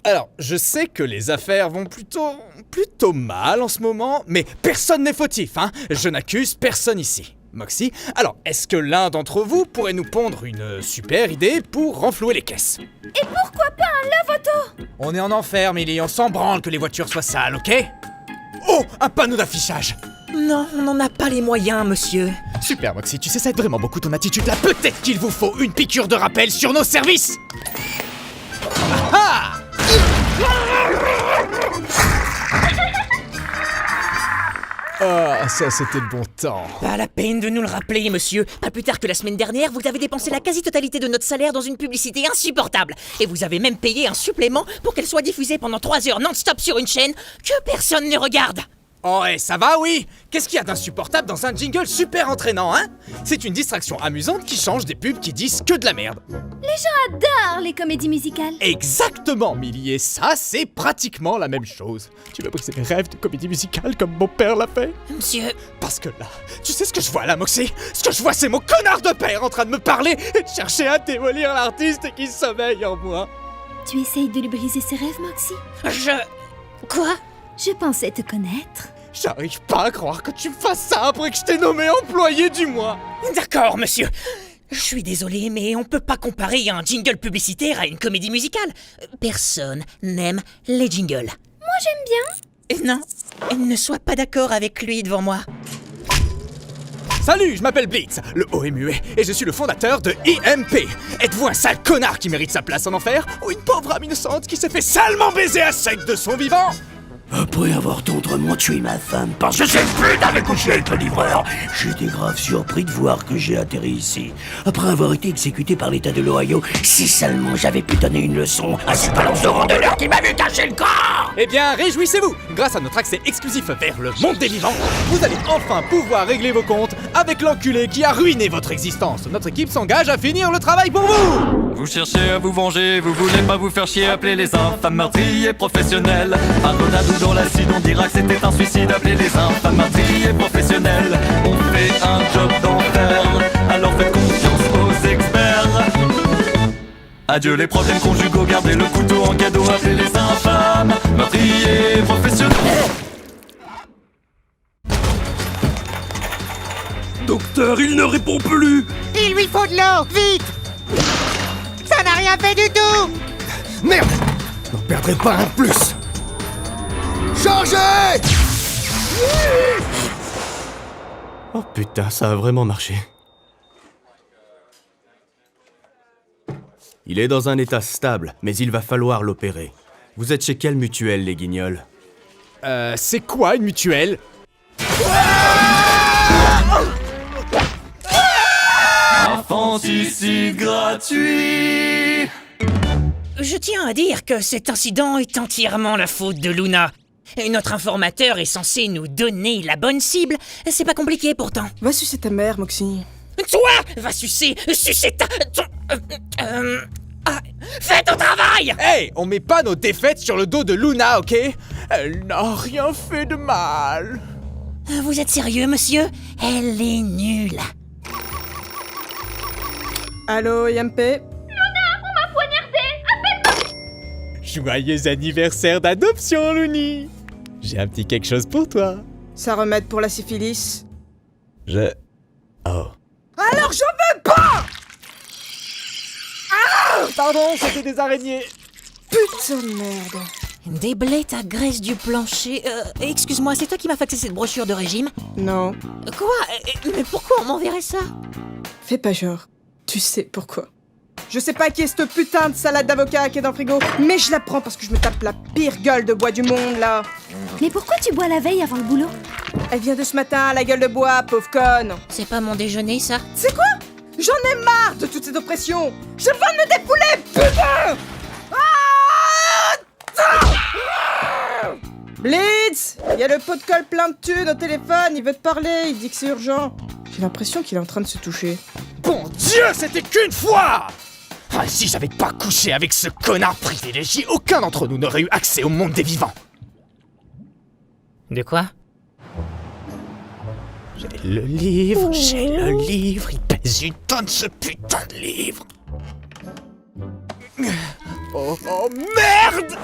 Alors, je sais que les affaires vont plutôt mal en ce moment, mais personne n'est fautif, hein. Je n'accuse personne ici. Moxie, alors, est-ce que l'un d'entre vous pourrait nous pondre une super idée pour renflouer les caisses? Et pourquoi pas un lave-auto? On est en enfer, Millie, on s'en branle que les voitures soient sales, ok? Oh, un panneau d'affichage! Non, on n'en a pas les moyens, monsieur. Super, Moxie, tu sais, ça aide vraiment beaucoup ton attitude là. Peut-être qu'il vous faut une piqûre de rappel sur nos services! Ah! Ah, ça c'était le bon temps. Pas la peine de nous le rappeler, monsieur. Pas plus tard que la semaine dernière, vous avez dépensé la quasi-totalité de notre salaire dans une publicité insupportable. Et vous avez même payé un supplément pour qu'elle soit diffusée pendant 3 heures non-stop sur une chaîne que personne ne regarde. Oh, ouais, ça va, oui? Qu'est-ce qu'il y a d'insupportable dans un jingle super entraînant, hein? C'est une distraction amusante qui change des pubs qui disent que de la merde. Les gens adorent les comédies musicales. Exactement, Millie, et ça, c'est pratiquement la même chose. Tu veux briser mes rêves de comédie musicale comme mon père l'a fait? Monsieur... Parce que là, tu sais ce que je vois là, Moxie? Ce que je vois, c'est mon connard de père en train de me parler et de chercher à démolir l'artiste qui sommeille en moi. Tu essayes de lui briser ses rêves, Moxie? Quoi? Je pensais te connaître. J'arrive pas à croire que tu me fasses ça après que je t'ai nommé employé du mois. D'accord, monsieur. Je suis désolé, mais on peut pas comparer un jingle publicitaire à une comédie musicale. Personne n'aime les jingles. Moi, j'aime bien. Non, ne sois pas d'accord avec lui devant moi. Salut, je m'appelle Blitz, le haut et muet, et je suis le fondateur de IMP. Êtes-vous un sale connard qui mérite sa place en enfer, ou une pauvre âme innocente qui s'est fait salement baiser à sec de son vivant? Après avoir tendrement tué ma femme parce que cette pute avait couché avec le livreur, j'étais grave surpris de voir que j'ai atterri ici. Après avoir été exécuté par l'État de l'Ohio, si seulement j'avais pu donner une leçon à cette balance de randonneur qui m'a vu cacher le corps! Eh bien, réjouissez-vous! Grâce à notre accès exclusif vers le monde des vivants, vous allez enfin pouvoir régler vos comptes avec l'enculé qui a ruiné votre existence. Notre équipe s'engage à finir le travail pour vous! Vous cherchez à vous venger, vous voulez pas vous faire chier, appelez les infâmes meurtriers professionnels. Pardonnez-nous dans l'acide, on dira que c'était un suicide, appelez les infâmes meurtriers professionnels. On fait un job d'enfer, alors faites confiance aux experts. Adieu les problèmes conjugaux, gardez le couteau en cadeau, appelez les infâmes meurtriers professionnels. Docteur, il ne répond plus! Il lui faut de l'eau, vite! Ça n'a rien fait du tout! Merde! N'en perdrai pas un de plus! Chargez! Oh putain, ça a vraiment marché. Il est dans un état stable, mais il va falloir l'opérer. Vous êtes chez quelle mutuelle, les guignols? C'est quoi une mutuelle? Infanticide gratuit. Je tiens à dire que cet incident est entièrement la faute de Luna. Notre informateur est censé nous donner la bonne cible. C'est pas compliqué pourtant. Va sucer ta mère, Moxie. Toi, va sucer ta... fais ton travail! Hey, on met pas nos défaites sur le dos de Luna, ok? Elle n'a rien fait de mal. Vous êtes sérieux, monsieur? Elle est nulle. Allô, IMP? Joyeux anniversaire d'adoption, Looney. J'ai un petit quelque chose pour toi. Ça remède pour la syphilis? Oh. Alors j'en veux pas! Pardon, c'était des araignées. Putain de merde. Des blettes à graisse du plancher... excuse-moi, c'est toi qui m'as faxé cette brochure de régime? Non. Quoi? Mais pourquoi on m'enverrait ça? Fais pas genre. Tu sais pourquoi. Je sais pas qui est cette putain de salade d'avocat qui est dans le frigo, mais je la prends parce que je me tape la pire gueule de bois du monde, là. Mais pourquoi tu bois la veille avant le boulot? Elle vient de ce matin, la gueule de bois, pauvre conne. C'est pas mon déjeuner, ça? C'est quoi? J'en ai marre de toute cette oppression. J'ai besoin de me dépouler, putain! Blitz! Il y a le pot de colle plein de thunes au téléphone, il veut te parler, il dit que c'est urgent. J'ai l'impression qu'il est en train de se toucher. Bon Dieu, c'était qu'une fois! Ah, si j'avais pas couché avec ce connard privilégié, aucun d'entre nous n'aurait eu accès au monde des vivants. De quoi? J'ai le livre, il pèse une tonne ce putain de livre. Oh, oh, merde!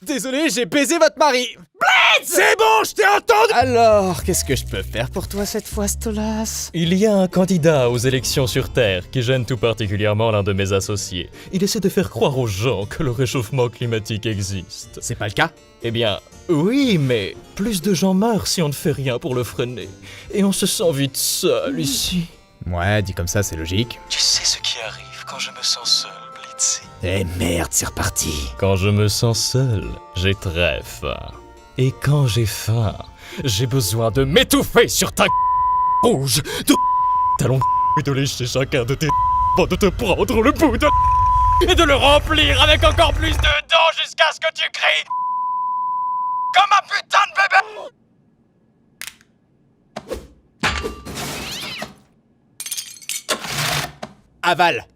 Désolé, j'ai baisé votre mari. Blitz! C'est bon, je t'ai entendu! Alors, qu'est-ce que je peux faire pour toi cette fois, Stolas? Il y a un candidat aux élections sur Terre qui gêne tout particulièrement l'un de mes associés. Il essaie de faire croire aux gens que le réchauffement climatique existe. C'est pas le cas? Eh bien, oui, mais plus de gens meurent si on ne fait rien pour le freiner. Et on se sent vite seul ici. Ouais, dit comme ça, c'est logique. Tu sais ce qui arrive quand je me sens seul, Blitzy? Eh merde, c'est reparti. Quand je me sens seul, j'ai très faim. Et quand j'ai faim, j'ai besoin de m'étouffer sur ta rouge, de talons et de lécher chacun de tes avant de te prendre le bout de et de le remplir avec encore plus de dents jusqu'à ce que tu cries comme un putain de bébé. Aval.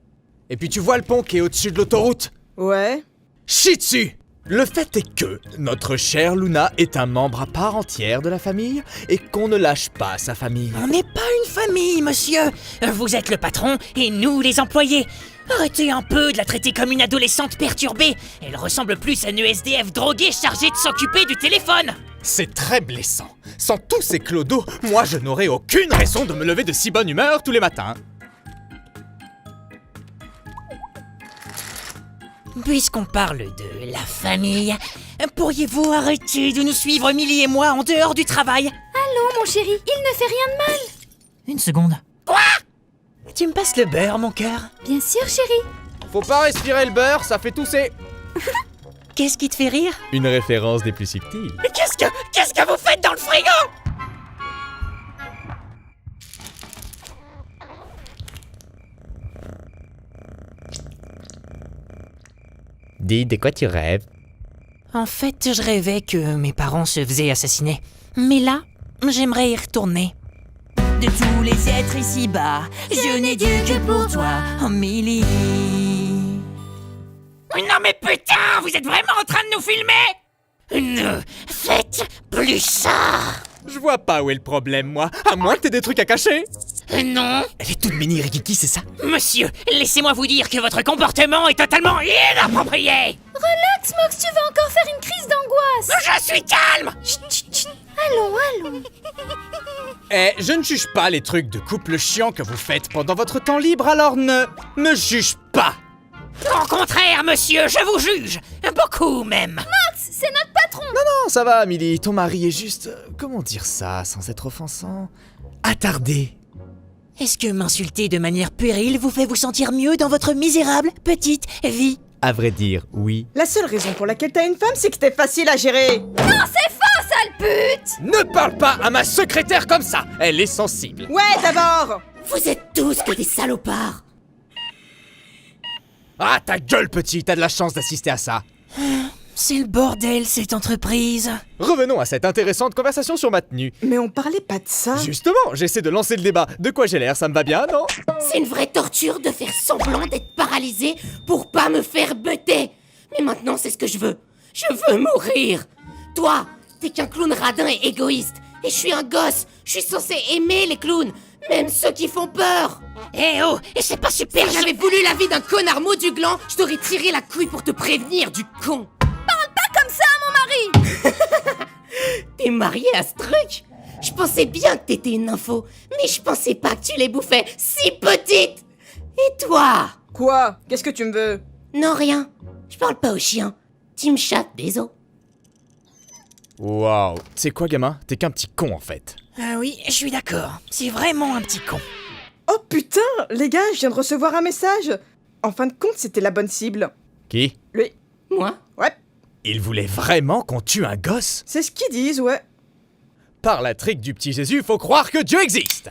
Et puis tu vois le pont qui est au-dessus de l'autoroute? Ouais. Chie dessus! Le fait est que notre chère Luna est un membre à part entière de la famille et qu'on ne lâche pas sa famille. On n'est pas une famille, monsieur. Vous êtes le patron et nous les employés. Arrêtez un peu de la traiter comme une adolescente perturbée. Elle ressemble plus à une SDF droguée chargée de s'occuper du téléphone. C'est très blessant. Sans tous ces clodos, moi je n'aurais aucune raison de me lever de si bonne humeur tous les matins. Puisqu'on parle de la famille, pourriez-vous arrêter de nous suivre Millie et moi en dehors du travail? Allons, mon chéri, il ne fait rien de mal. Une seconde. Quoi? Tu me passes le beurre, mon cœur? Bien sûr, chéri. Faut pas respirer le beurre, ça fait tousser. Qu'est-ce qui te fait rire? Une référence des plus subtiles. Mais qu'est-ce que vous faites dans le frigo? Dis, de quoi tu rêves? En fait, je rêvais que mes parents se faisaient assassiner. Mais là, j'aimerais y retourner. De tous les êtres ici-bas, je n'ai Dieu que pour toi, Millie. Non mais putain, vous êtes vraiment en train de nous filmer? Ne faites plus ça! Je vois pas où est le problème, moi. À moins que t'aies des trucs à cacher. Non. Elle est toute mini Rikiki, c'est ça? Monsieur, laissez-moi vous dire que votre comportement est totalement inapproprié. Relax, Mox, tu vas encore faire une crise d'angoisse. Je suis calme. Chut, chut, chut. Allons, allons. Eh, je ne juge pas les trucs de couple chiant que vous faites pendant votre temps libre, alors ne me juge pas. Au contraire, monsieur, je vous juge. Beaucoup même. Mox, c'est notre patron. Non, ça va, Millie. Ton mari est juste... comment dire ça sans être offensant? Attardé. Est-ce que m'insulter de manière puérile vous fait vous sentir mieux dans votre misérable petite vie? À vrai dire, oui. La seule raison pour laquelle t'as une femme, c'est que t'es facile à gérer. Non, c'est faux, sale pute. Ne parle pas à ma secrétaire comme ça. Elle est sensible. Ouais, d'abord. Vous êtes tous que des salopards. Ah, ta gueule, petit. T'as de la chance d'assister à ça. C'est le bordel, cette entreprise. Revenons à cette intéressante conversation sur ma tenue. Mais on parlait pas de ça. Justement, j'essaie de lancer le débat. De quoi j'ai l'air, ça me va bien, non? C'est une vraie torture de faire semblant d'être paralysé pour pas me faire buter. Mais maintenant, c'est ce que je veux. Je veux mourir. Toi, t'es qu'un clown radin et égoïste. Et je suis un gosse. Je suis censé aimer les clowns, même ceux qui font peur. Eh oh, et c'est pas super. Si j'avais voulu la vie d'un connard maudu gland, je t'aurais tiré la couille pour te prévenir, du con. Comme ça, mon mari. T'es marié à ce truc? Je pensais bien que t'étais une info, mais je pensais pas que tu les bouffais si petite. Et toi? Quoi? Qu'est-ce que tu me veux? Non, rien. Je parle pas aux chiens. Tu me chattes des os. Waouh. C'est quoi, gamin? T'es qu'un petit con, en fait. Ah oui, je suis d'accord. C'est vraiment un petit con. Oh putain, les gars, je viens de recevoir un message. En fin de compte, c'était la bonne cible. Qui? Lui. Moi? Ouais. Il voulait vraiment qu'on tue un gosse? C'est ce qu'ils disent, ouais. Par la trique du petit Jésus, faut croire que Dieu existe.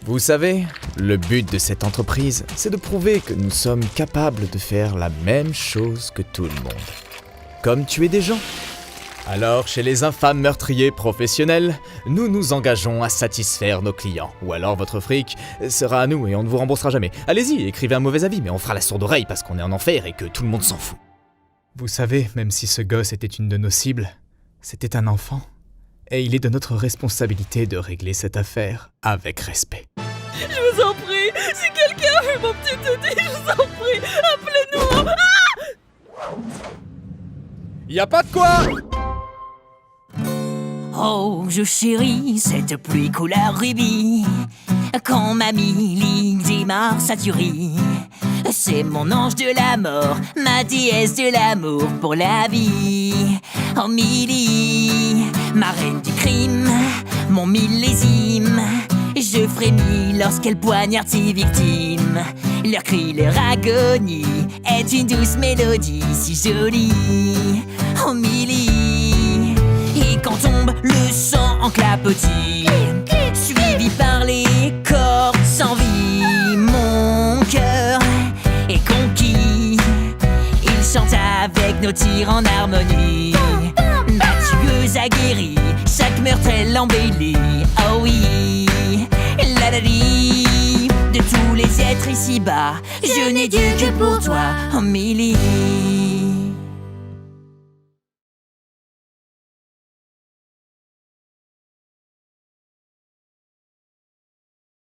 Vous savez, le but de cette entreprise, c'est de prouver que nous sommes capables de faire la même chose que tout le monde. Comme tuer des gens. Alors, chez les infâmes meurtriers professionnels, nous nous engageons à satisfaire nos clients. Ou alors votre fric sera à nous et on ne vous remboursera jamais. Allez-y, écrivez un mauvais avis, mais on fera la sourde oreille parce qu'on est en enfer et que tout le monde s'en fout. Vous savez, même si ce gosse était une de nos cibles, c'était un enfant. Et il est de notre responsabilité de régler cette affaire avec respect. Je vous en prie, si quelqu'un a vu mon petit touti, je vous en prie, appelez-nous. Y a pas de quoi. Oh, je chéris cette pluie couleur rubis. Quand mamie Ligue démarre sa tuerie, c'est mon ange de la mort, ma déesse de l'amour pour la vie. Oh Millie, ma reine du crime, mon millésime. Je frémis lorsqu'elle poignarde ses victimes. Leur cri, leur agonie est une douce mélodie si jolie. Oh Millie, et quand tombe le sang en clapotis, suivi par les corps sans vie, mon cœur est conquis. Il chante avec nos tirs en harmonie. Ma tueuse aguerrie, chaque meurtre elle embellit. Oh oui, la la di. De tous les êtres ici-bas, je n'ai Dieu que pour toi, oh Millie.